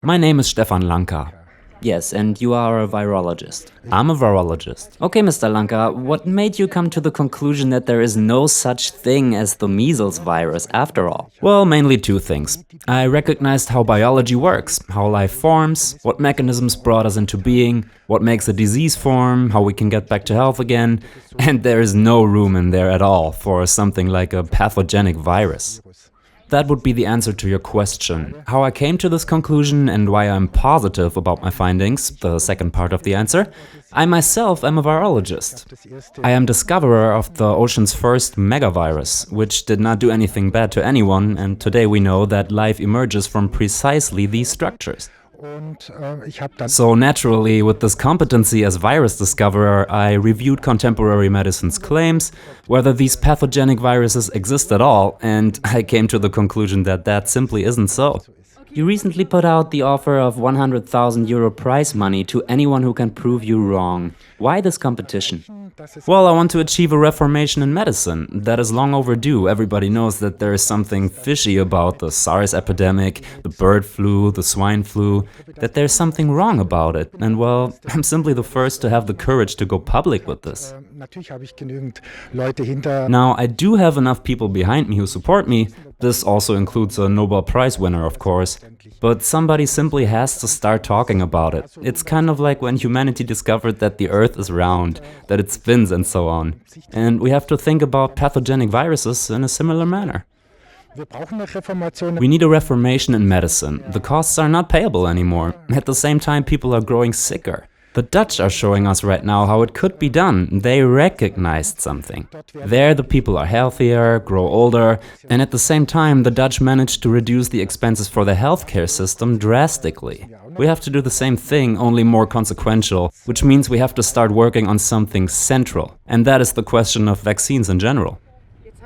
My name is Stefan Lanka. Yes, and you are a virologist. I'm a virologist. Okay, Mr. Lanka, what made you come to the conclusion that there is no such thing as the measles virus after all? Well, mainly two things. I recognized how biology works, how life forms, what mechanisms brought us into being, what makes a disease form, how we can get back to health again, and there is no room in there at all for something like a pathogenic virus. That would be the answer to your question. How I came to this conclusion and why I'm positive about my findings, the second part of the answer. I myself am a virologist. I am discoverer of the ocean's first megavirus, which did not do anything bad to anyone, and today we know that life emerges from precisely these structures. So naturally, with this competency as virus discoverer, I reviewed contemporary medicine's claims, whether these pathogenic viruses exist at all, and I came to the conclusion that that simply isn't so. You recently put out the offer of €100,000 prize money to anyone who can prove you wrong. Why this competition? Well, I want to achieve a reformation in medicine. That is long overdue. Everybody knows that there is something fishy about the SARS epidemic, the bird flu, the swine flu, that there's something wrong about it. And well, I'm simply the first to have the courage to go public with this. Now, I do have enough people behind me who support me. This also includes a Nobel Prize winner, of course. But somebody simply has to start talking about it. It's kind of like when humanity discovered that the Earth is round, that it spins and so on. And we have to think about pathogenic viruses in a similar manner. We need a reformation in medicine. The costs are not payable anymore. At the same time, people are growing sicker. The Dutch are showing us right now how it could be done. They recognized something. There the people are healthier, grow older, and at the same time the Dutch managed to reduce the expenses for the healthcare system drastically. We have to do the same thing, only more consequential, which means we have to start working on something central. And that is the question of vaccines in general.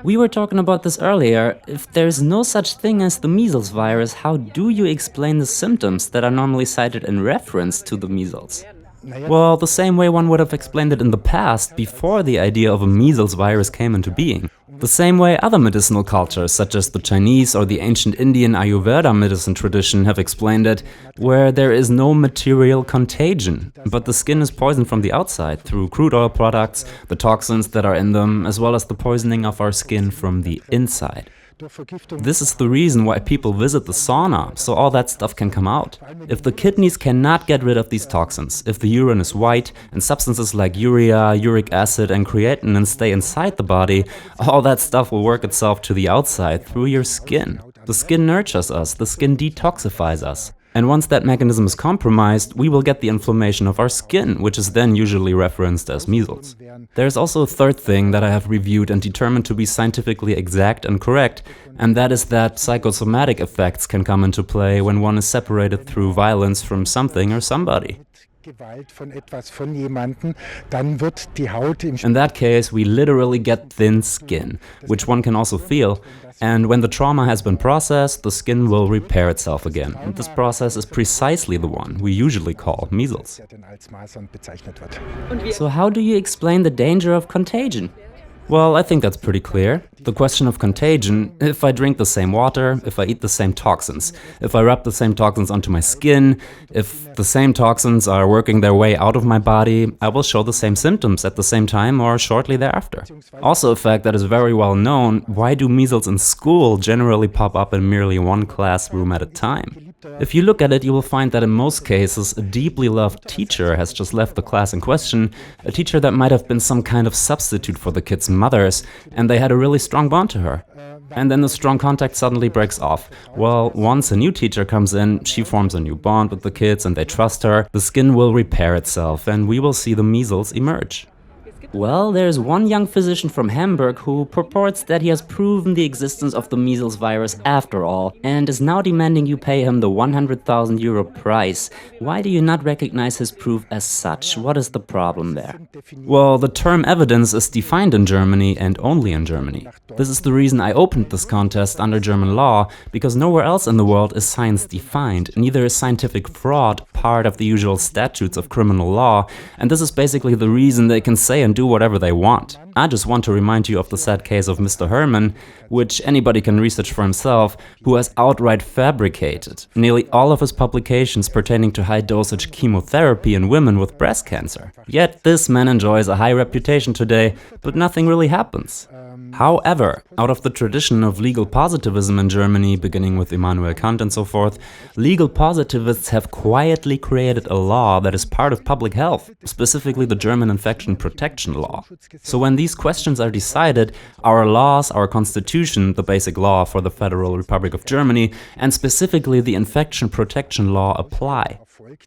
We were talking about this earlier. If there's no such thing as the measles virus, how do you explain the symptoms that are normally cited in reference to the measles? Well, the same way one would have explained it in the past, before the idea of a measles virus came into being. The same way other medicinal cultures, such as the Chinese or the ancient Indian Ayurveda medicine tradition, have explained it, where there is no material contagion, but the skin is poisoned from the outside through crude oil products, the toxins that are in them, as well as the poisoning of our skin from the inside. This is the reason why people visit the sauna, so all that stuff can come out. If the kidneys cannot get rid of these toxins, if the urine is white and substances like urea, uric acid and creatinine stay inside the body, all that stuff will work itself to the outside through your skin. The skin nurtures us, the skin detoxifies us. And once that mechanism is compromised, we will get the inflammation of our skin, which is then usually referenced as measles. There's also a third thing that I have reviewed and determined to be scientifically exact and correct, and that is that psychosomatic effects can come into play when one is separated through violence from something or somebody. In that case, we literally get thin skin, which one can also feel, and when the trauma has been processed, the skin will repair itself again. And this process is precisely the one we usually call measles. So how do you explain the danger of contagion? Well, I think that's pretty clear. The question of contagion: if I drink the same water, if I eat the same toxins, if I rub the same toxins onto my skin, if the same toxins are working their way out of my body, I will show the same symptoms at the same time or shortly thereafter. Also a fact that is very well known: why do measles in school generally pop up in merely one classroom at a time? If you look at it, you will find that in most cases, a deeply loved teacher has just left the class in question, a teacher that might have been some kind of substitute for the kids' mothers, and they had a really strong bond to her. And then the strong contact suddenly breaks off. Well, once a new teacher comes in, she forms a new bond with the kids and they trust her, the skin will repair itself and we will see the measles emerge. Well, there's one young physician from Hamburg who purports that he has proven the existence of the measles virus after all, and is now demanding you pay him the €100,000 prize. Why do you not recognize his proof as such? What is the problem there? Well, the term evidence is defined in Germany and only in Germany. This is the reason I opened this contest under German law, because nowhere else in the world is science defined, neither is scientific fraud part of the usual statutes of criminal law, and this is basically the reason they can say and do whatever they want. I just want to remind you of the sad case of Mr. Herman, which anybody can research for himself, who has outright fabricated nearly all of his publications pertaining to high-dosage chemotherapy in women with breast cancer. Yet this man enjoys a high reputation today, but nothing really happens. However, out of the tradition of legal positivism in Germany, beginning with Immanuel Kant and so forth, legal positivists have quietly created a law that is part of public health, specifically the German infection protection law. So when these questions are decided, our laws, our constitution, the basic law for the Federal Republic of Germany, and specifically the infection protection law apply.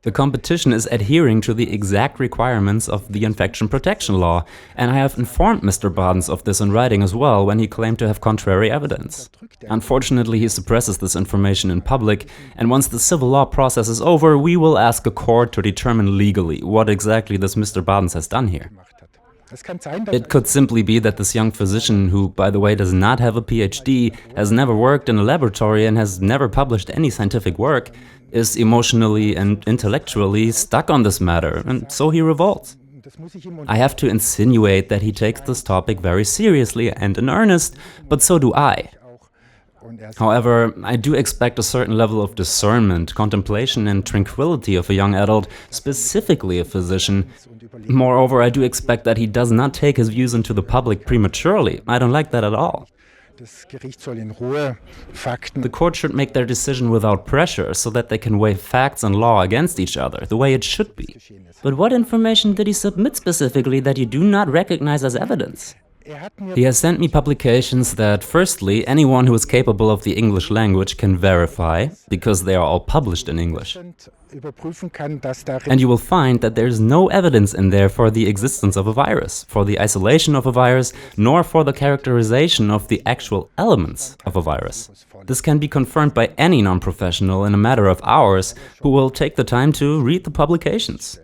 The competition is adhering to the exact requirements of the infection protection law, and I have informed Mr. Bardens of this in writing as well when he claimed to have contrary evidence. Unfortunately, he suppresses this information in public, and once the civil law process is over, we will ask a court to determine legally what exactly this Mr. Bardens has done here. It could simply be that this young physician, who, by the way, does not have a PhD, has never worked in a laboratory and has never published any scientific work, is emotionally and intellectually stuck on this matter, and so he revolts. I have to insinuate that he takes this topic very seriously and in earnest, but so do I. However, I do expect a certain level of discernment, contemplation and tranquility of a young adult, specifically a physician. Moreover, I do expect that he does not take his views into the public prematurely. I don't like that at all. The court should make their decision without pressure, so that they can weigh facts and law against each other, the way it should be. But what information did he submit specifically that you do not recognize as evidence? He has sent me publications that, firstly, anyone who is capable of the English language can verify, because they are all published in English. And you will find that there is no evidence in there for the existence of a virus, for the isolation of a virus, nor for the characterization of the actual elements of a virus. This can be confirmed by any non-professional in a matter of hours who will take the time to read the publications.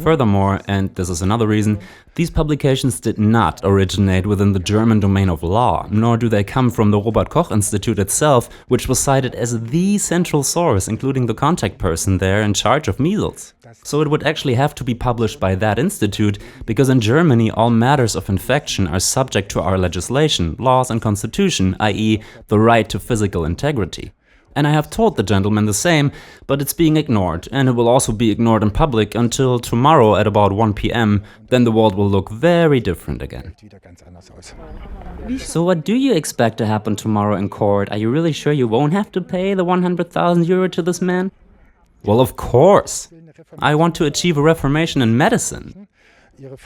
Furthermore, and this is another reason, these publications did not originate within the German domain of law, nor do they come from the Robert Koch Institute itself, which was cited as the central source, including the contact person there in charge of measles. So it would actually have to be published by that institute, because in Germany all matters of infection are subject to our legislation, laws and constitution, i.e. the right to physical integrity. And I have told the gentleman the same, but it's being ignored, and it will also be ignored in public until tomorrow at about 1 p.m. Then the world will look very different again. So what do you expect to happen tomorrow in court? Are you really sure you won't have to pay the 100,000 euro to this man? Well, of course. I want to achieve a reformation in medicine.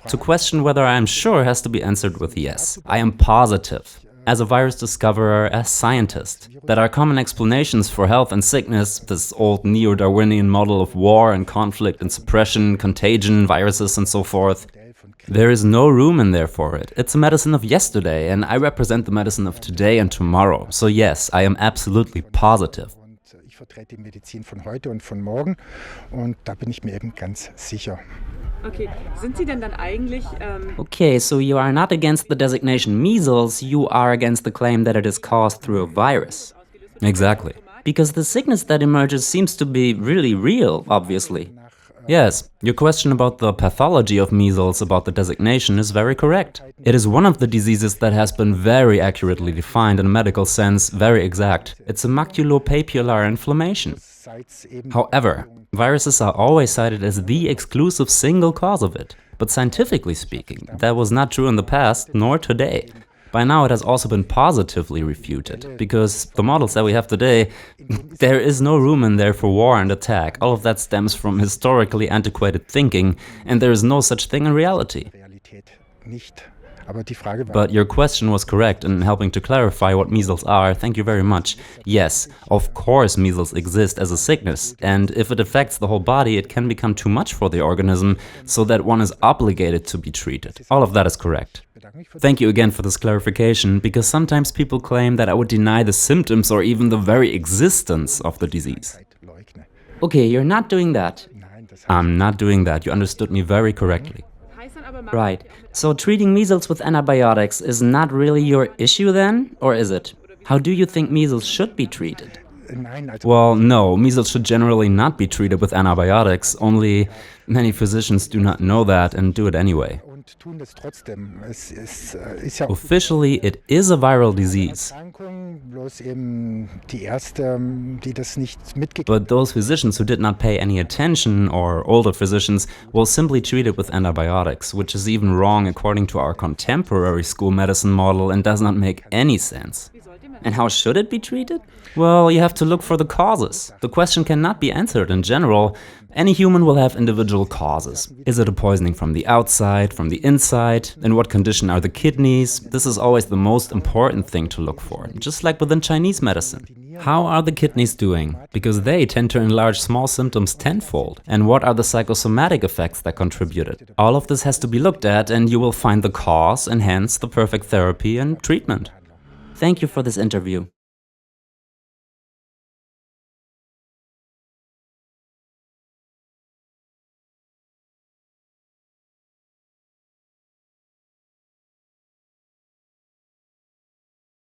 To question whether I am sure has to be answered with yes. I am positive. As a virus discoverer, as scientist, that our common explanations for health and sickness, this old neo-Darwinian model of war and conflict and suppression, contagion, viruses and so forth, there is no room in there for it. It's a medicine of yesterday, and I represent the medicine of today and tomorrow. So yes, I am absolutely positive. Ich vertrete die Medizin von heute und von morgen, und da bin ich mir eben ganz sicher. Okay, sind Sie denn dann eigentlich... Okay, so you are not against the designation measles, you are against the claim that it is caused through a virus. Exactly. Because the sickness that emerges seems to be really real, obviously. Yes, your question about the pathology of measles, about the designation, is very correct. It is one of the diseases that has been very accurately defined in a medical sense, very exact. It's a maculopapular inflammation. However, viruses are always cited as the exclusive single cause of it. But scientifically speaking, that was not true in the past, nor today. By now it has also been positively refuted, because the models that we have today, there is no room in there for war and attack. All of that stems from historically antiquated thinking, and there is no such thing in reality. But your question was correct in helping to clarify what measles are. Thank you very much. Yes, of course measles exist as a sickness, and if it affects the whole body, it can become too much for the organism, so that one is obligated to be treated. All of that is correct. Thank you again for this clarification, because sometimes people claim that I would deny the symptoms or even the very existence of the disease. Okay, you're not doing that. I'm not doing that. You understood me very correctly. Right. So treating measles with antibiotics is not really your issue then? Or is it? How do you think measles should be treated? Well, no, measles should generally not be treated with antibiotics, only many physicians do not know that and do it anyway. Officially, it is a viral disease. But those physicians who did not pay any attention, or older physicians, will simply treat it with antibiotics, which is even wrong according to our contemporary school medicine model and does not make any sense. And how should it be treated? Well, you have to look for the causes. The question cannot be answered in general. Any human will have individual causes. Is it a poisoning from the outside, from the inside? In what condition are the kidneys? This is always the most important thing to look for, just like within Chinese medicine. How are the kidneys doing? Because they tend to enlarge small symptoms tenfold. And what are the psychosomatic effects that contributed? All of this has to be looked at, and you will find the cause and hence the perfect therapy and treatment. Thank you for this interview.